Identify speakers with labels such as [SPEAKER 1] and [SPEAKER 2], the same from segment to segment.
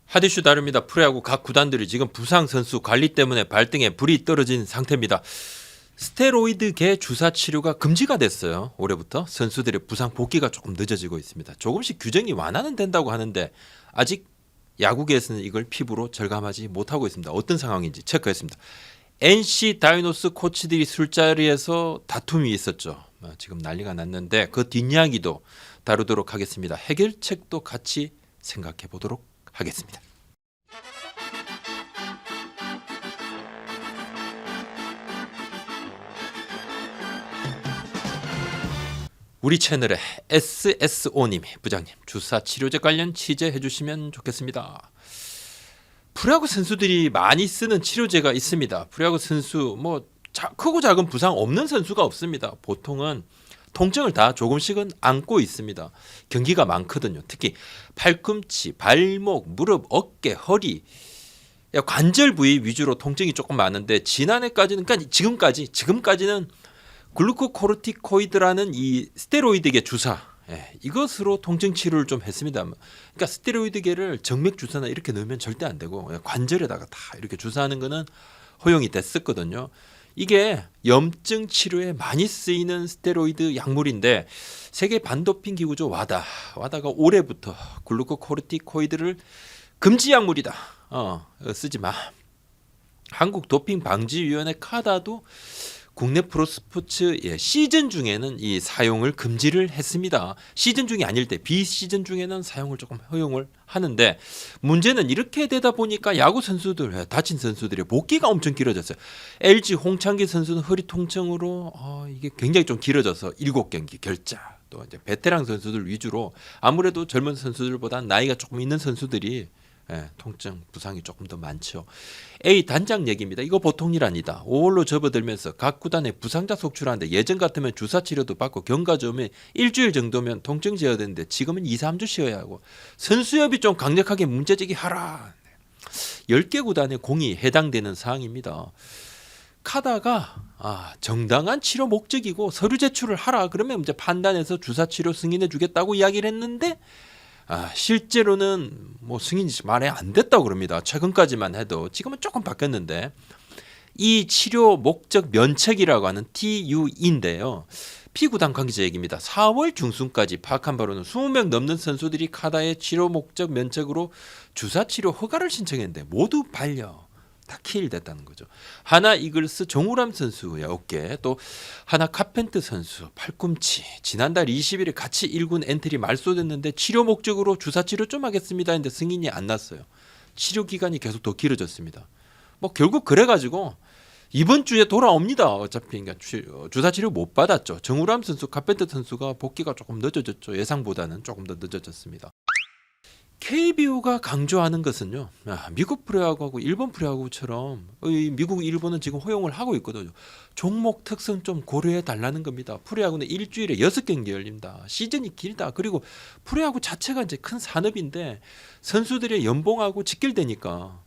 [SPEAKER 1] 핫이슈 다릅니다. 프로야구 각 구단들이 지금 부상 선수 관리 때문에 발등에 불이 떨어진 상태입니다. 스테로이드계 주사 치료가 금지가 됐어요. 올해부터 선수들의 부상 복귀가 조금 늦어지고 있습니다. 조금씩 규정이 완화는 된다고 하는데 아직 야구계에서는 이걸 피부로 절감하지 못하고 있습니다. 어떤 상황인지 체크했습니다. NC 다이노스 코치들이 술자리에서 다툼이 있었죠. 지금 난리가 났는데 그 뒷이야기도 다루도록 하겠습니다. 해결책도 같이 생각해 보도록 하겠습니다. 우리 채널에 SSO님 부장님 주사 치료제 관련 취재해 주시면 좋겠습니다. 프로야구 선수들이 많이 쓰는 치료제가 있습니다. 프로야구 선수 크고 작은 부상 없는 선수가 없습니다. 보통은 통증을 다 조금씩은 안고 있습니다. 경기가 많거든요. 특히 팔꿈치, 발목, 무릎, 어깨, 허리 관절 부위 위주로 통증이 조금 많은데 지난해까지는 그러니까 지금까지는 글루코코르티코이드라는 이 스테로이드계 주사 이것으로 통증 치료를 좀 했습니다. 그러니까 스테로이드계를 정맥 주사나 이렇게 넣으면 절대 안 되고 관절에다가 다 이렇게 주사하는 거는 허용이 됐었거든요. 이게 염증 치료에 많이 쓰이는 스테로이드 약물인데 세계 반도핑 기구죠 와다가 올해부터 글루코코르티코이드를 금지 약물이다. 쓰지 마. 한국 도핑 방지위원회 카다도 국내 프로스포츠 시즌 중에는 이 사용을 금지를 했습니다. 시즌 중이 아닐 때 비시즌 중에는 사용을 조금 허용을 하는데 문제는 이렇게 되다 보니까 야구 선수들 다친 선수들의 복귀가 엄청 길어졌어요. LG 홍창기 선수는 허리 통증으로 이게 굉장히 좀 길어져서 7경기 결자. 또 이제 베테랑 선수들 위주로 아무래도 젊은 선수들보다 나이가 조금 있는 선수들이 통증 부상이 조금 더 많죠. A 단장 얘기입니다. 이거 보통 일 아니다. 5월로 접어들면서 각 구단에 부상자 속출하는데 예전 같으면 주사 치료도 받고 경과 좋으면 일주일 정도면 통증 제어되는데 지금은 2, 3주 쉬어야 하고 선수협이 좀 강력하게 문제제기하라. 10개 구단의 공이 해당되는 사항입니다. 카다가 정당한 치료 목적이고 서류 제출을 하라 그러면 이제 판단해서 주사 치료 승인해 주겠다고 이야기를 했는데 실제로는 승인이 말이 안 됐다고 그럽니다. 최근까지만 해도 지금은 조금 바뀌었는데 이 치료 목적 면책이라고 하는 TU인데요. 피구단 관계자 얘기입니다. 4월 중순까지 파악한 바로는 20명 넘는 선수들이 카다의 치료 목적 면책으로 주사 치료 허가를 신청했는데 모두 반려. 다 킬됐다는 거죠. 하나 이글스 정우람 선수의 어깨 또 하나 카펜트 선수 팔꿈치 지난달 20일에 같이 1군 엔트리 말소됐는데 치료 목적으로 주사 치료 좀 하겠습니다 했는데 승인이 안 났어요. 치료 기간이 계속 더 길어졌습니다. 결국 그래가지고 이번 주에 돌아옵니다. 어차피 그러니까 주사 치료 못 받았죠. 정우람 선수 카펜트 선수가 복귀가 조금 늦어졌죠. 예상보다는 조금 더 늦어졌습니다. KBO가 강조하는 것은요. 미국 프로야구하고 일본 프로야구처럼 미국, 일본은 지금 허용을 하고 있거든요. 종목 특성 좀 고려해 달라는 겁니다. 프로야구는 일주일에 6경기 열린다. 시즌이 길다. 그리고 프로야구 자체가 이제 큰 산업인데 선수들의 연봉하고 직결되니까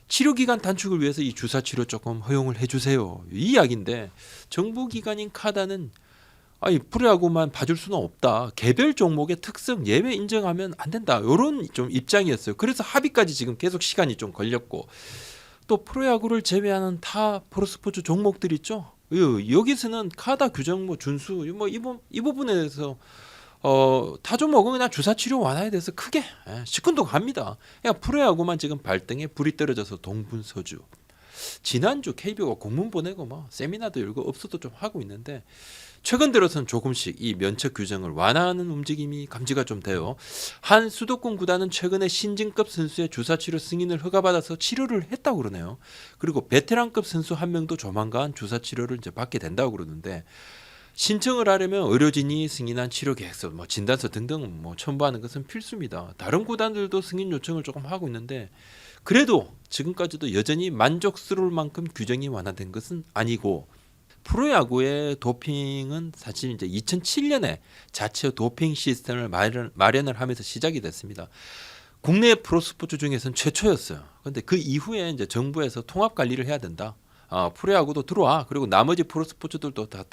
[SPEAKER 1] 치료기간 단축을 위해서 이 주사 치료 조금 허용을 해주세요. 이 이야기인데 정부 기관인 카다는 프로야구만 봐줄 수는 없다. 개별 종목의 특성 예외 인정하면 안 된다. 이런 좀 입장이었어요. 그래서 합의까지 지금 계속 시간이 좀 걸렸고 또 프로야구를 제외하는 타 프로스포츠 종목들 있죠. 여기서는 카다 규정 준수 이 부분에 대해서 타 종목은 그냥 주사 치료 완화에 대해서 크게 시큰둥합니다. 그냥 프로야구만 지금 발등에 불이 떨어져서 동분서주. 지난주 KBO가 공문 보내고 세미나도 열고 업소도 좀 하고 있는데 최근 들어서는 조금씩 이 면책 규정을 완화하는 움직임이 감지가 좀 돼요. 한 수도권 구단은 최근에 신진급 선수의 주사치료 승인을 허가받아서 치료를 했다고 그러네요. 그리고 베테랑급 선수 한 명도 조만간 주사치료를 이제 받게 된다고 그러는데 신청을 하려면 의료진이 승인한 치료 계획서, 진단서 등등 첨부하는 것은 필수입니다. 다른 구단들도 승인 요청을 조금 하고 있는데 그래도 지금까지도 여전히 만족스러울 만큼 규정이 완화된 것은 아니고 프로야구의 도핑은 사실 이제 2007년에 자체 도핑 시스템을 마련을 하면서 시작이 됐습니다. 국내 프로스포츠 중에서는 최초였어요. 그런데 그 이후에 이제 정부에서 통합 관리를 해야 된다. 프로야구도 들어와. 그리고 나머지 프로스포츠들도 다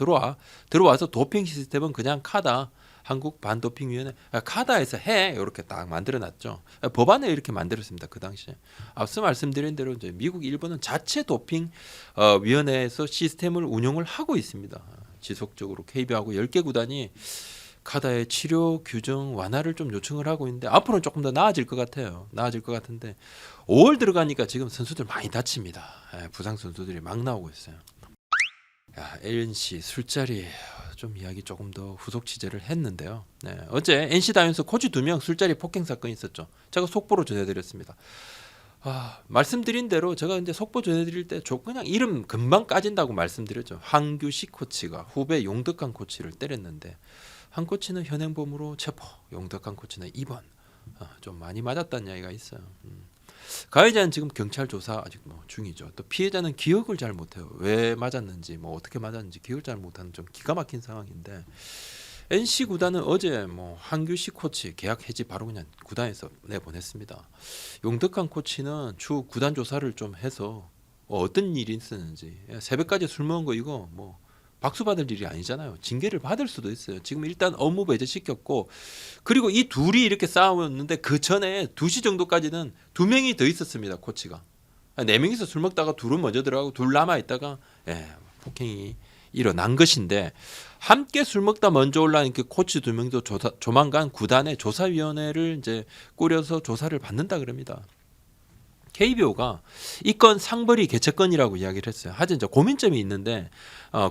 [SPEAKER 1] 들어와서 도핑 시스템은 그냥 카다. 한국반도핑위원회 카다에서 해 이렇게 딱 만들어놨죠. 법안에 이렇게 만들었습니다. 그 당시에 앞서 말씀드린 대로 이제 미국, 일본은 자체 도핑 위원회에서 시스템을 운영을 하고 있습니다. 지속적으로 KBO하고 10개 구단이 카다의 치료 규정 완화를 좀 요청을 하고 있는데 앞으로는 조금 더 나아질 것 같아요. 나아질 것 같은데 5월 들어가니까 지금 선수들 많이 다칩니다. 부상 선수들이 막 나오고 있어요. NC 술자리 좀 이야기 조금 더 후속 취재를 했는데요. 어제 NC 다이언스 코치 2명 술자리 폭행 사건이 있었죠. 제가 속보로 전해드렸습니다. 말씀드린 대로 제가 이제 속보 전해드릴 때 그냥 이름 금방 까진다고 말씀드렸죠. 황규식 코치가 후배 용덕한 코치를 때렸는데 한 코치는 현행범으로 체포, 용덕한 코치는 입원. 좀 많이 맞았다는 이야기가 있어요. 가해자는 지금 경찰 조사 아직 중이죠. 또 피해자는 기억을 잘 못해요. 왜 맞았는지, 어떻게 맞았는지 기억을 잘 못하는 좀 기가 막힌 상황인데 NC 구단은 어제 한규식 코치 계약 해지 바로 그냥 구단에서 내보냈습니다. 용덕한 코치는 추후 구단 조사를 좀 해서 어떤 일이 있었는지 새벽까지 술 먹은 거 이거 박수 받을 일이 아니잖아요. 징계를 받을 수도 있어요. 지금 일단 업무 배제 시켰고 그리고 이 둘이 이렇게 싸웠는데 그 전에 2시 정도까지는 2명이 더 있었습니다. 코치가 4명이서 술 먹다가 둘은 먼저 들어가고 둘 남아 있다가 폭행이 일어난 것인데 함께 술 먹다 먼저 올라온 그 코치 2명도 조만간 구단의 조사위원회를 이제 꾸려서 조사를 받는다 그럽니다. KBO가 이 건 상벌이 개최건이라고 이야기를 했어요. 하지만 이제 고민점이 있는데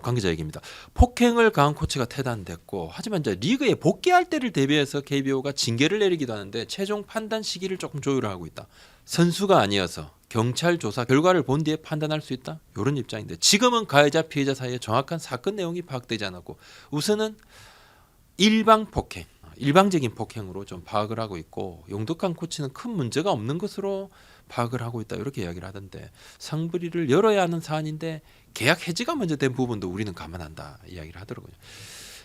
[SPEAKER 1] 관계자 얘기입니다. 폭행을 가한 코치가 퇴단됐고 하지만 이제 리그에 복귀할 때를 대비해서 KBO가 징계를 내리기도 하는데 최종 판단 시기를 조금 조율하고 있다. 선수가 아니어서 경찰 조사 결과를 본 뒤에 판단할 수 있다. 이런 입장인데 지금은 가해자 피해자 사이에 정확한 사건 내용이 파악되지 않았고 우선은 일방적인 폭행으로 좀 파악을 하고 있고 용덕한 코치는 큰 문제가 없는 것으로 파악을 하고 있다 이렇게 이야기를 하던데 상벌이를 열어야 하는 사안인데 계약 해지가 먼저 된 부분도 우리는 감안한다 이야기를 하더라고요.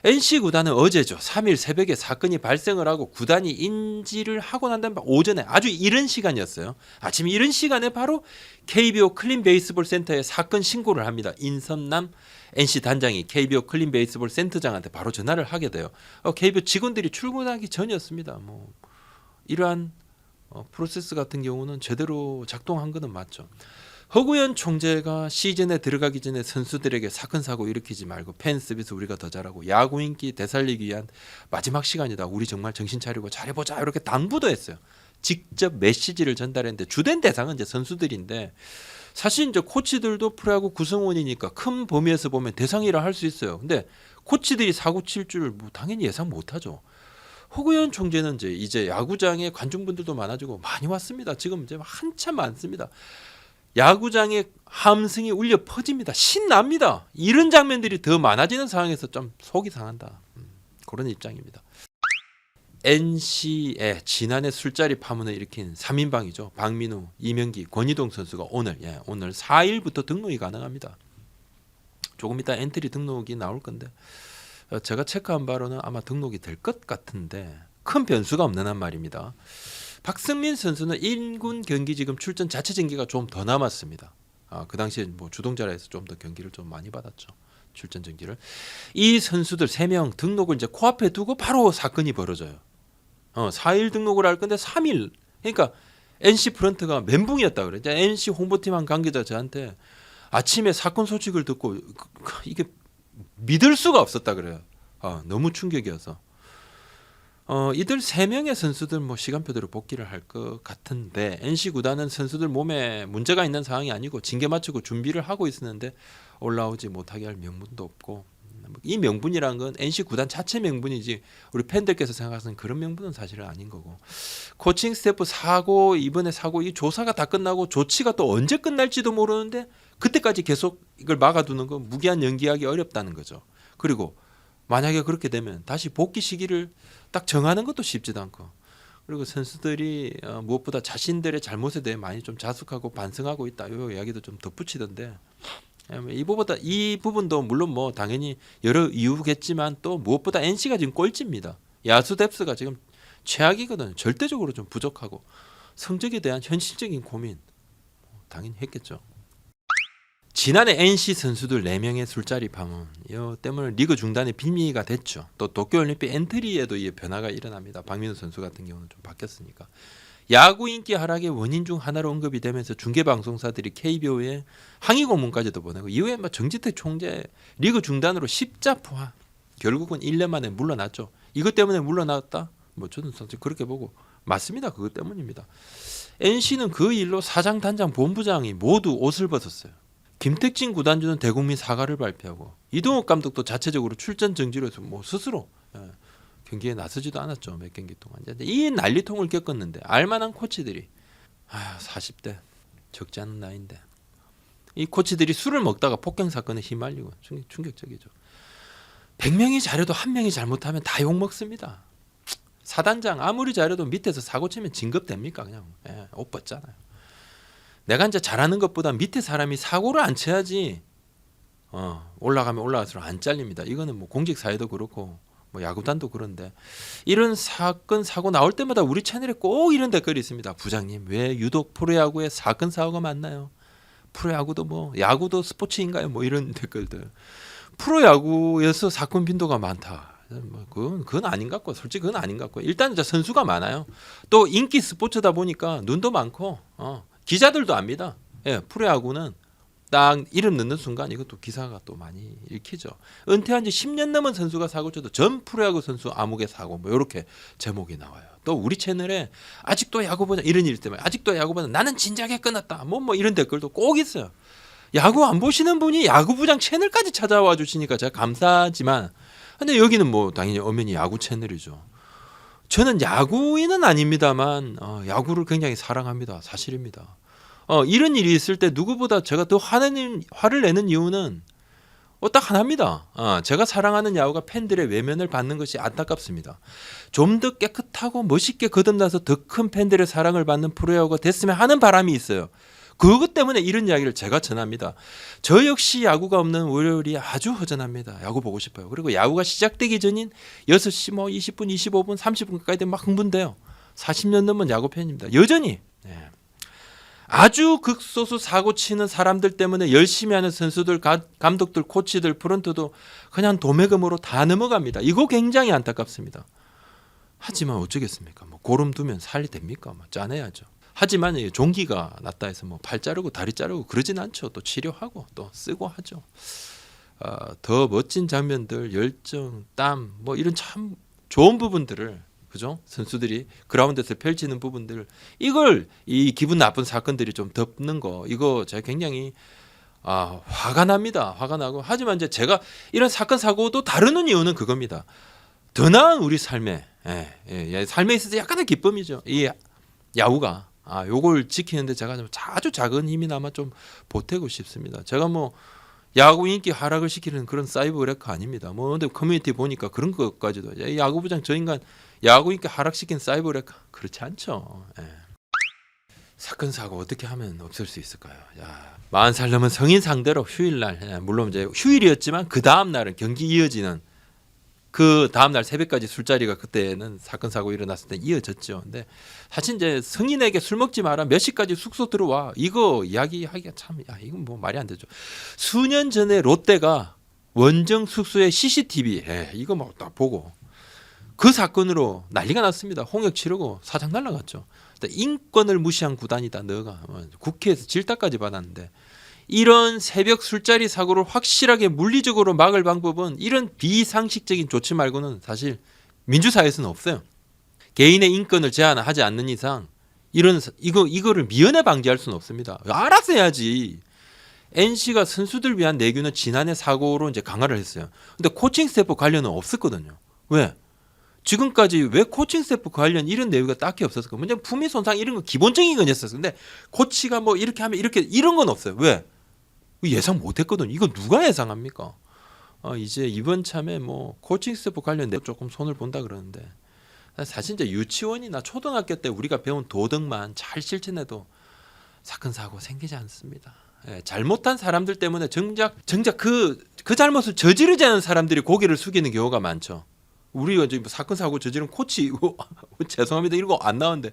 [SPEAKER 1] NC 구단은 어제죠. 3일 새벽에 사건이 발생을 하고 구단이 인지를 하고 난 다음에 오전에 아주 이른 시간이었어요. 아침 이른 시간에 바로 KBO 클린 베이스볼 센터에 사건 신고를 합니다. 인선남 NC 단장이 KBO 클린 베이스볼 센터장한테 바로 전화를 하게 돼요. KBO 직원들이 출근하기 전이었습니다. 이러한 프로세스 같은 경우는 제대로 작동한 것은 맞죠. 허구현 총재가 시즌에 들어가기 전에 선수들에게 사건 사고 일으키지 말고 팬 서비스 우리가 더 잘하고 야구 인기 되살리기 위한 마지막 시간이다. 우리 정말 정신 차리고 잘해보자 이렇게 당부도 했어요. 직접 메시지를 전달했는데 주된 대상은 이제 선수들인데 사실 이제 코치들도 프로야구 구성원이니까 큰 범위에서 보면 대상이라 할 수 있어요. 근데 코치들이 사고 칠 줄 당연히 예상 못하죠. 허구현 총재는 이제 야구장에 관중분들도 많아지고 많이 왔습니다. 지금 이제 한참 많습니다. 야구장에 함성이 울려 퍼집니다. 신납니다. 이런 장면들이 더 많아지는 상황에서 좀 속이 상한다. 그런 입장입니다. NC의 지난해 술자리 파문을 일으킨 3인방이죠. 박민우, 이명기, 권희동 선수가 오늘 4일부터 등록이 가능합니다. 조금 이따 엔트리 등록이 나올 건데 제가 체크한 바로는 아마 등록이 될 것 같은데 큰 변수가 없는 한 말입니다. 박승민 선수는 1군 경기 지금 출전 자체 징계가 좀 더 남았습니다. 그 당시에 주동자라에서 좀 더 경기를 좀 많이 받았죠. 출전 징계를. 이 선수들 3명 등록을 이제 코앞에 두고 바로 사건이 벌어져요. 4일 등록을 할 건데 3일. 그러니까 NC 프런트가 멘붕이었다 그래. 이제 NC 홍보팀 한 관계자 저한테 아침에 사건 소식을 듣고 이게 믿을 수가 없었다 그래요. 너무 충격이어서. 이들 3명의 선수들 시간표대로 복귀를 할 것 같은데 NC 구단은 선수들 몸에 문제가 있는 상황이 아니고 징계 맞추고 준비를 하고 있었는데 올라오지 못하게 할 명분도 없고 이 명분이란 건 NC 구단 자체 명분이지 우리 팬들께서 생각하는 그런 명분은 사실은 아닌 거고 코칭 스태프 사고 이번에 사고 이 조사가 다 끝나고 조치가 또 언제 끝날지도 모르는데 그때까지 계속 이걸 막아두는 건 무기한 연기하기 어렵다는 거죠. 그리고 만약에 그렇게 되면 다시 복귀 시기를 딱 정하는 것도 쉽지도 않고 그리고 선수들이 무엇보다 자신들의 잘못에 대해 많이 좀 자숙하고 반성하고 있다 이 이야기도 좀 덧붙이던데 이 부분도 물론 당연히 여러 이유겠지만 또 무엇보다 NC가 지금 꼴찌입니다. 야수 뎁스가 지금 최악이거든요. 절대적으로 좀 부족하고 성적에 대한 현실적인 고민 당연히 했겠죠. 지난해 NC 선수들 4명의 술자리 방문 이 때문에 리그 중단의 빌미가 됐죠. 또 도쿄올림픽 엔트리에도 이 변화가 일어납니다. 박민호 선수 같은 경우는 좀 바뀌었으니까. 야구 인기 하락의 원인 중 하나로 언급이 되면서 중계방송사들이 KBO에 항의 고문까지도 보내고 이후에 정지태 총재 리그 중단으로 십자포화 결국은 1년 만에 물러났죠. 이것 때문에 물러났다? 저는 사실 그렇게 보고 맞습니다. 그것 때문입니다. NC는 그 일로 사장, 단장, 본부장이 모두 옷을 벗었어요. 김택진 구단주는 대국민 사과를 발표하고 이동욱 감독도 자체적으로 출전 정지로 해서 스스로 경기에 나서지도 않았죠. 몇 경기 동안. 이 난리통을 겪었는데 알만한 코치들이 40대 적지 않은 나이인데 이 코치들이 술을 먹다가 폭행 사건에 휘말리고 충격적이죠. 100명이 잘해도 1명이 잘못하면 다 욕먹습니다. 사단장 아무리 잘해도 밑에서 사고 치면 진급됩니까? 그냥 옷 벗잖아요. 내가 이제 잘하는 것보다 밑에 사람이 사고를 안 쳐야지 올라가면 올라갈수록 안 잘립니다. 이거는 공직 사회도 그렇고 야구단도 그런데 이런 사건 사고 나올 때마다 우리 채널에 꼭 이런 댓글이 있습니다. 부장님 왜 유독 프로야구에 사건 사고가 많나요? 프로야구도 야구도 스포츠인가요? 이런 댓글들. 프로야구에서 사건 빈도가 많다. 그건 아닌 것 같고 솔직히 그건 아닌 것 같고 일단 이제 선수가 많아요. 또 인기 스포츠다 보니까 눈도 많고 기자들도 압니다. 프로야구는 딱 이름 넣는 순간 이것도 기사가 또 많이 읽히죠. 은퇴한 지 10년 넘은 선수가 사고 쳐도 전 프로야구 선수 암흑의 사고 이렇게 제목이 나와요. 또 우리 채널에 아직도 야구보다 이런 일 때문에 아직도 야구보다 나는 진작에 끊었다. 이런 댓글도 꼭 있어요. 야구 안 보시는 분이 야구부장 채널까지 찾아와 주시니까 제가 감사하지만 근데 여기는 당연히 엄연히 야구 채널이죠. 저는 야구인은 아닙니다만 야구를 굉장히 사랑합니다. 사실입니다. 이런 일이 있을 때 누구보다 제가 더 화를 내는 이유는 딱 하나입니다. 제가 사랑하는 야구가 팬들의 외면을 받는 것이 안타깝습니다. 좀 더 깨끗하고 멋있게 거듭나서 더 큰 팬들의 사랑을 받는 프로야구가 됐으면 하는 바람이 있어요. 그것 때문에 이런 이야기를 제가 전합니다. 저 역시 야구가 없는 월요일이 아주 허전합니다. 야구 보고 싶어요. 그리고 야구가 시작되기 전인 6시 20분, 25분, 30분 가까이 되면 막 흥분돼요. 40년 넘은 야구 팬입니다. 여전히 아주 극소수 사고 치는 사람들 때문에 열심히 하는 선수들, 감독들, 코치들, 프런트도 그냥 도매금으로 다 넘어갑니다. 이거 굉장히 안타깝습니다. 하지만 어쩌겠습니까? 고름 두면 살이 됩니까? 짜내야죠. 하지만 종기가 났다 해서 팔 자르고 다리 자르고 그러진 않죠. 또 치료하고 또 쓰고 하죠. 더 멋진 장면들, 열정, 땀 이런 참 좋은 부분들을 그죠? 선수들이 그라운드에서 펼치는 부분들 이걸 이 기분 나쁜 사건들이 좀 덮는 거 이거 제가 굉장히 화가 납니다. 화가 나고 하지만 이제 제가 이런 사건 사고도 다루는 이유는 그겁니다. 더 나은 우리 삶에 삶에 있어서 약간의 기쁨이죠. 이 야구가 요걸 지키는데 제가 아주 작은 힘이나마 좀 보태고 싶습니다. 제가 야구 인기 하락을 시키는 그런 사이버 레커 아닙니다. 근데 커뮤니티 보니까 그런 것까지도 야구부장 저 인간 야구 인기 하락시킨 사이버 레커 그렇지 않죠. 사건 사고 어떻게 하면 없앨 수 있을까요? 40살 넘은 성인 상대로 휴일날 물론 이제 휴일이었지만 그 다음 날은 경기 이어지는 그 다음날 새벽까지 술자리가 그때는 사건 사고 일어났을 때 이어졌죠. 근데 사실 이제 성인에게 술 먹지 마라 몇 시까지 숙소 들어와 이거 이야기하기가 참 이건 말이 안 되죠. 수년 전에 롯데가 원정 숙소에 CCTV 이거 딱 보고 그 사건으로 난리가 났습니다. 홍역 치르고 사장 날라갔죠. 인권을 무시한 구단이다 너가 국회에서 질타까지 받았는데 이런 새벽 술자리 사고를 확실하게 물리적으로 막을 방법은 이런 비상식적인 조치 말고는 사실 민주사회에서는 없어요. 개인의 인권을 제한하지 않는 이상 이거를 미연에 방지할 수는 없습니다. 알아서 해야지. NC가 선수들 위한 내규는 지난해 사고로 이제 강화를 했어요. 근데 코칭 스태프 관련은 없었거든요. 왜? 지금까지 왜 코칭 스태프 관련 이런 내용이 딱히 없었을까? 먼저 품위 손상 이런 거 기본적인 건 있었어요. 근데 코치가 이렇게 하면 이렇게 이런 건 없어요. 왜? 예상 못했거든. 이거 누가 예상합니까? 이제 이번 참에 코칭 스태프 관련 내용 조금 손을 본다 그러는데 사실 이제 유치원이나 초등학교 때 우리가 배운 도덕만 잘 실천해도 사건 사고 생기지 않습니다. 잘못한 사람들 때문에 정작 그 잘못을 저지르지 않은 사람들이 고개를 숙이는 경우가 많죠. 우리가 지금 사건 사고 저지른 코치 죄송합니다 이런 거 안 나오는데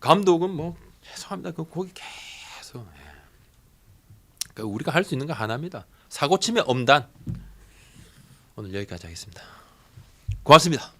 [SPEAKER 1] 감독은 죄송합니다 그 고개 계속 그러니까 우리가 할 수 있는 거 하나입니다. 사고 치면 엄단. 오늘 여기까지 하겠습니다. 고맙습니다.